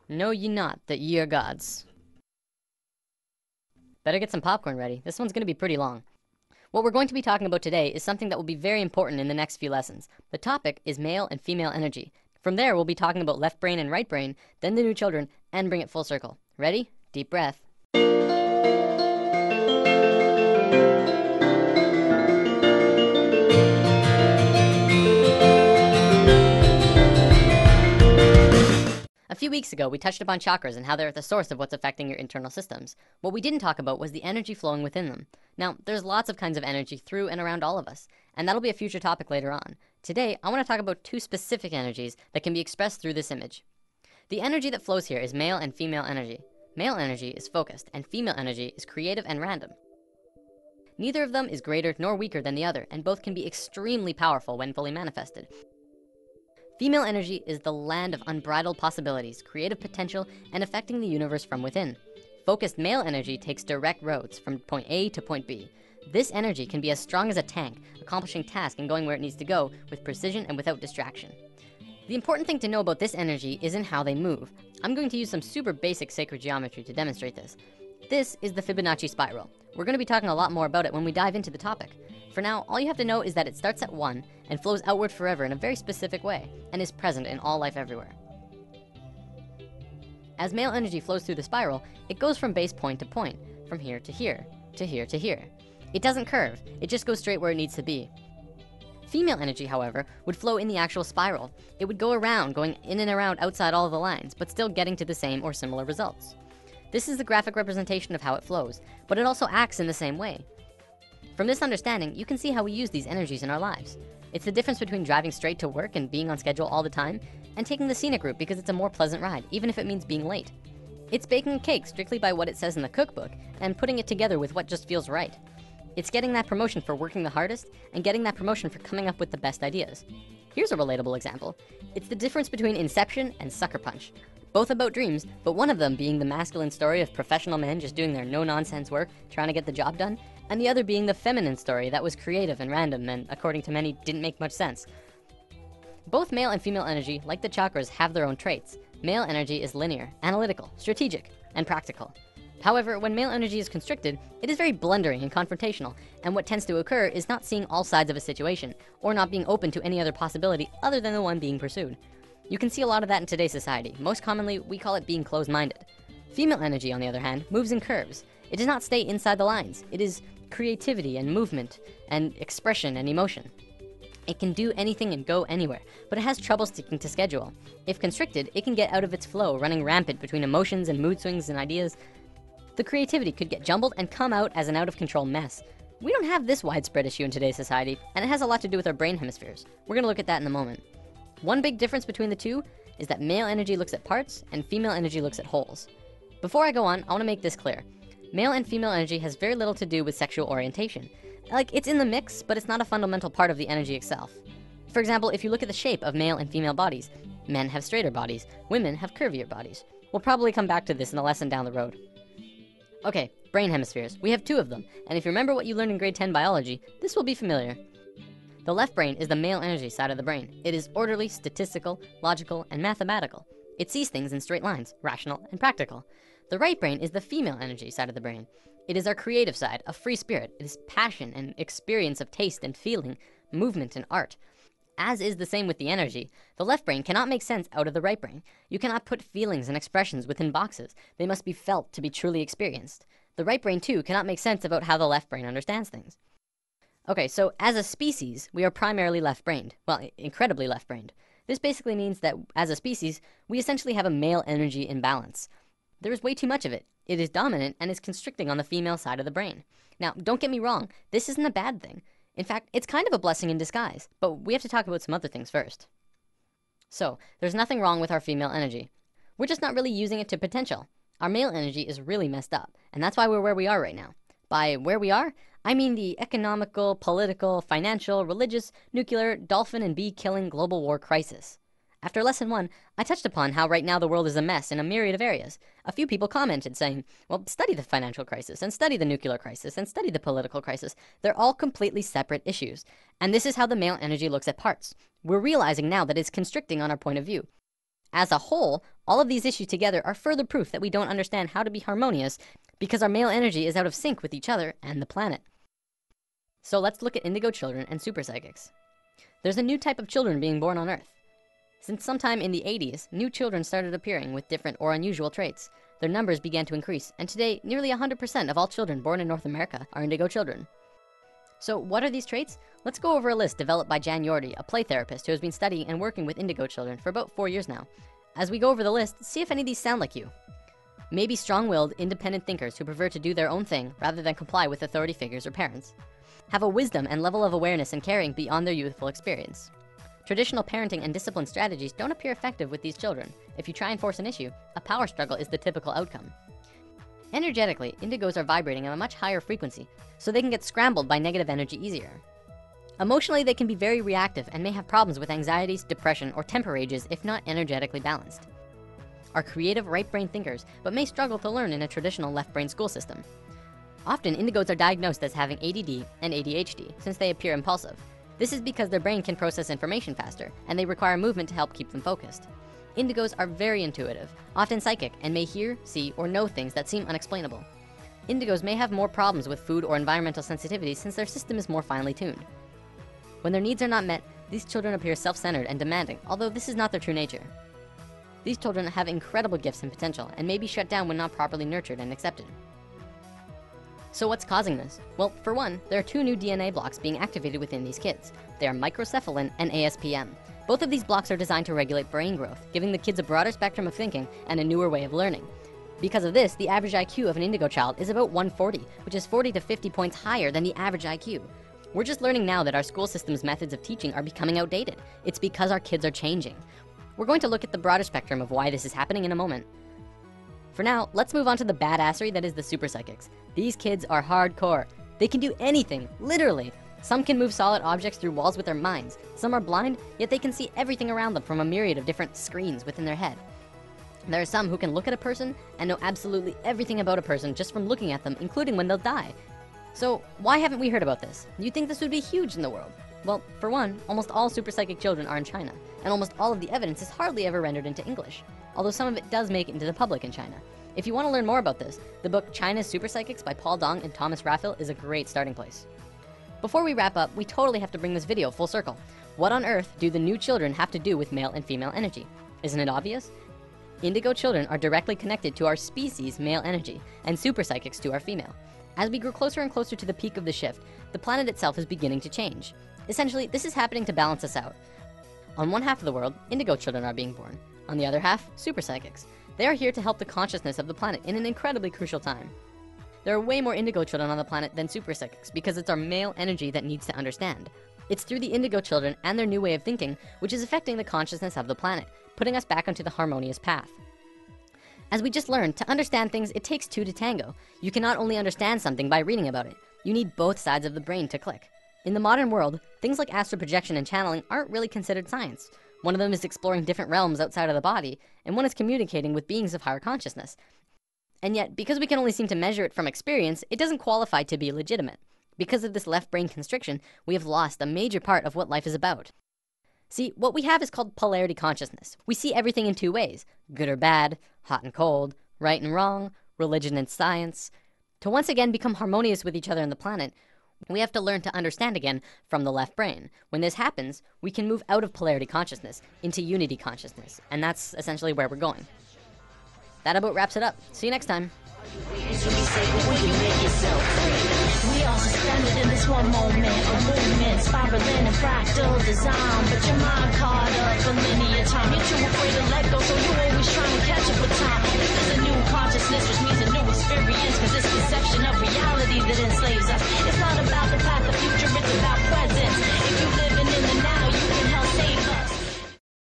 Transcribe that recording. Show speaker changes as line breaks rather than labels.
Know ye not that ye are gods? Better get some popcorn ready. This one's going to be pretty long. What we're going to be talking about today is something that will be very important in the next few lessons. The topic is male and female energy. From there, we'll be talking about left brain and right brain, then the new children, and bring it full circle. Ready? Deep breath. A few weeks ago, we touched upon chakras and how they're at the source of what's affecting your internal systems. What we didn't talk about was the energy flowing within them. Now, there's lots of kinds of energy through and around all of us, and that'll be a future topic later on. Today, I want to talk about two specific energies that can be expressed through this image. The energy that flows here is male and female energy. Male energy is focused, and female energy is creative and random. Neither of them is greater nor weaker than the other, and both can be extremely powerful when fully manifested. Female energy is the land of unbridled possibilities, creative potential, and affecting the universe from within. Focused male energy takes direct roads from point A to point B. This energy can be as strong as a tank, accomplishing tasks and going where it needs to go with precision and without distraction. The important thing to know about this energy isn't how they move. I'm going to use some super basic sacred geometry to demonstrate this. This is the Fibonacci spiral. We're going to be talking a lot more about it when we dive into the topic. For now, all you have to know is that it starts at 1 and flows outward forever in a very specific way and is present in all life everywhere. As male energy flows through the spiral, it goes from base point to point, from here to here, to here to here. It doesn't curve, it just goes straight where it needs to be. Female energy, however, would flow in the actual spiral. It would go around, going in and around outside all of the lines, but still getting to the same or similar results. This is the graphic representation of how it flows, but it also acts in the same way. From this understanding, you can see how we use these energies in our lives. It's the difference between driving straight to work and being on schedule all the time, and taking the scenic route because it's a more pleasant ride, even if it means being late. It's baking a cake strictly by what it says in the cookbook, and putting it together with what just feels right. It's getting that promotion for working the hardest, and getting that promotion for coming up with the best ideas. Here's a relatable example. It's the difference between Inception and Sucker Punch. Both about dreams, but one of them being the masculine story of professional men just doing their no-nonsense work, trying to get the job done, and the other being the feminine story that was creative and random and, according to many, didn't make much sense. Both male and female energy, like the chakras, have their own traits. Male energy is linear, analytical, strategic, and practical. However, when male energy is constricted, it is very blundering and confrontational, and what tends to occur is not seeing all sides of a situation, or not being open to any other possibility other than the one being pursued. You can see a lot of that in today's society. Most commonly, we call it being closed-minded. Female energy, on the other hand, moves in curves. It does not stay inside the lines. It is creativity and movement and expression and emotion. It can do anything and go anywhere, but it has trouble sticking to schedule. If constricted, it can get out of its flow, running rampant between emotions and mood swings and ideas. The creativity could get jumbled and come out as an out-of-control mess. We don't have this widespread issue in today's society, and it has a lot to do with our brain hemispheres. We're gonna look at that in a moment. One big difference between the two is that male energy looks at parts and female energy looks at wholes. Before I go on, I wanna make this clear. Male and female energy has very little to do with sexual orientation. Like, it's in the mix, but it's not a fundamental part of the energy itself. For example, if you look at the shape of male and female bodies, men have straighter bodies, women have curvier bodies. We'll probably come back to this in a lesson down the road. Okay, brain hemispheres. We have two of them, and if you remember what you learned in grade 10 biology, this will be familiar. The left brain is the male energy side of the brain. It is orderly, statistical, logical, and mathematical. It sees things in straight lines, rational and practical. The right brain is the female energy side of the brain. It is our creative side, a free spirit. It is passion and experience of taste and feeling, movement and art. As is the same with the energy, the left brain cannot make sense out of the right brain. You cannot put feelings and expressions within boxes. They must be felt to be truly experienced. The right brain, too, cannot make sense about how the left brain understands things. Okay, so as a species, we are primarily left-brained. Well, incredibly left-brained. This basically means that as a species, we essentially have a male energy imbalance. There is way too much of it. It is dominant and is constricting on the female side of the brain. Now, don't get me wrong, this isn't a bad thing. In fact, it's kind of a blessing in disguise, but we have to talk about some other things first. So, there's nothing wrong with our female energy. We're just not really using it to potential. Our male energy is really messed up, and that's why we're where we are right now. By where we are, I mean the economical, political, financial, religious, nuclear, dolphin and bee killing global war crisis. After lesson 1, I touched upon how right now the world is a mess in a myriad of areas. A few people commented saying, well, study the financial crisis, and study the nuclear crisis, and study the political crisis. They're all completely separate issues. And this is how the male energy looks at parts. We're realizing now that it's constricting on our point of view. As a whole, All of these issues together are further proof that we don't understand how to be harmonious because our male energy is out of sync with each other and the planet. So let's look at indigo children and super psychics. There's a new type of children being born on Earth. Since sometime in the 80s, new children started appearing with different or unusual traits. Their numbers began to increase, and today, nearly 100% of all children born in North America are indigo children. So what are these traits? Let's go over a list developed by Jan Yordi, a play therapist who has been studying and working with indigo children for about 4 years now. As we go over the list, see if any of these sound like you. Maybe strong-willed, independent thinkers who prefer to do their own thing rather than comply with authority figures or parents. Have a wisdom and level of awareness and caring beyond their youthful experience. Traditional parenting and discipline strategies don't appear effective with these children. If you try and force an issue, a power struggle is the typical outcome. Energetically, indigos are vibrating at a much higher frequency, so they can get scrambled by negative energy easier. Emotionally, they can be very reactive and may have problems with anxieties, depression, or temper rages if not energetically balanced. Are creative right brain thinkers, but may struggle to learn in a traditional left brain school system. Often, indigos are diagnosed as having ADD and ADHD since they appear impulsive. This is because their brain can process information faster, and they require movement to help keep them focused. Indigos are very intuitive, often psychic, and may hear, see, or know things that seem unexplainable. Indigos may have more problems with food or environmental sensitivity since their system is more finely tuned. When their needs are not met, these children appear self-centered and demanding, although this is not their true nature. These children have incredible gifts and potential, and may be shut down when not properly nurtured and accepted. So what's causing this? Well, for one, there are 2 new DNA blocks being activated within these kids. They are microcephalin and ASPM. Both of these blocks are designed to regulate brain growth, giving the kids a broader spectrum of thinking and a newer way of learning. Because of this, the average IQ of an indigo child is about 140, which is 40 to 50 points higher than the average IQ. We're just learning now that our school system's methods of teaching are becoming outdated. It's because our kids are changing. We're going to look at the broader spectrum of why this is happening in a moment. For now, let's move on to the badassery that is the super psychics. These kids are hardcore. They can do anything, literally. Some can move solid objects through walls with their minds. Some are blind, yet they can see everything around them from a myriad of different screens within their head. There are some who can look at a person and know absolutely everything about a person just from looking at them, including when they'll die. So why haven't we heard about this? You'd think this would be huge in the world. Well, for one, almost all super psychic children are in China, and almost all of the evidence is hardly ever rendered into English, although some of it does make it into the public in China. If you want to learn more about this, the book China's Super Psychics by Paul Dong and Thomas Raphael is a great starting place. Before we wrap up, we totally have to bring this video full circle. What on earth do the new children have to do with male and female energy? Isn't it obvious? Indigo children are directly connected to our species' male energy, and super psychics to our female. As we grow closer and closer to the peak of the shift, the planet itself is beginning to change. Essentially, this is happening to balance us out. On one half of the world, indigo children are being born. On the other half, super psychics. They are here to help the consciousness of the planet in an incredibly crucial time. There are way more indigo children on the planet than super psychics because it's our male energy that needs to understand. It's through the indigo children and their new way of thinking which is affecting the consciousness of the planet, putting us back onto the harmonious path. As we just learned, to understand things, it takes 2 to tango. You cannot only understand something by reading about it. You need both sides of the brain to click. In the modern world, things like astral projection and channeling aren't really considered science. One of them is exploring different realms outside of the body, and one is communicating with beings of higher consciousness. And yet, because we can only seem to measure it from experience, it doesn't qualify to be legitimate. Because of this left brain constriction, we have lost a major part of what life is about. See, what we have is called polarity consciousness. We see everything in 2 ways, good or bad, hot and cold, right and wrong, religion and science. To once again become harmonious with each other on the planet, we have to learn to understand again from the left brain. When this happens, we can move out of polarity consciousness into unity consciousness, and that's essentially where we're going. That about wraps it up. See you next time.
We all suspended in this one moment of movement, spiraling in fractal design, but your mind caught up in linear time. You're too